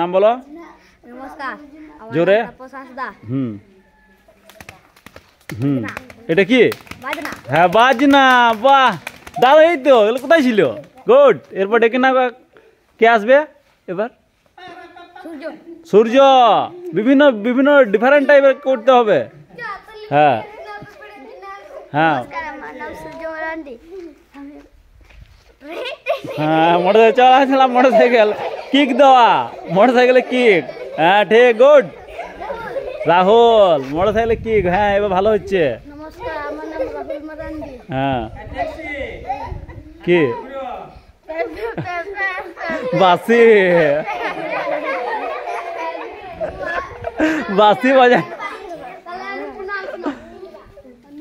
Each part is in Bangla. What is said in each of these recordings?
নাম বলো। নমস্কার। জোরে। হুম হুম এটা কি? বাজনা। হ্যাঁ বাজনা। বাহ দাদা এই তো এগুলো কোথায় ছিল? গুড। এরপর ডেকে না কে আসবে এবার? সূর্য। সূর্য। বিভিন্ন বিভিন্ন ডিফারেন্ট টাইপের করতে হবে। হ্যাঁ হ্যাঁ আমার নাম সূর্য মারান্ডি। হ্যাঁ মোটরসাইকেল চালাচ্ছিলাম, মোটরসাইকেল কিক দেওয়া, মোটরসাইকেলে কিক। হ্যাঁ ঠিক গুড। রাহুল মোটরসাইকেলে কিক। হ্যাঁ এবার ভালো হচ্ছে। নমস্কার, আমার নাম রাহুল মারান্ডি। হ্যাঁ কি বাসি বাসি বাজা।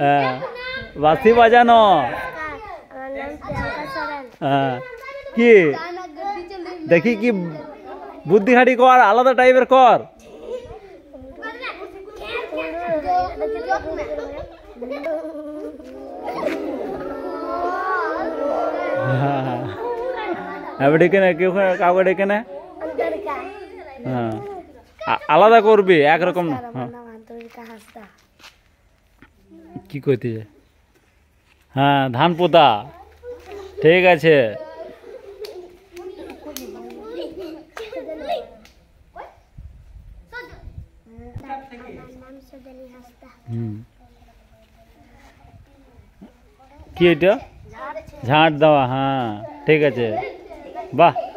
হ্যাঁ বাসি বাজানো। হ্যাঁ কি দেখি কি বুদ্ধি খাটি কর, আলাদা টাইপের কর। এবার ডেকে নে, কেউ কাউকে ডেকে নে। হ্যাঁ আলাদা করবি, একরকম না। হ্যাঁ কি কইতে? হ্যাঁ ধান পোতা। ঠিক আছে। কি এটা? ঝাঁট দেওয়া। হ্যাঁ ঠিক আছে, বাহ।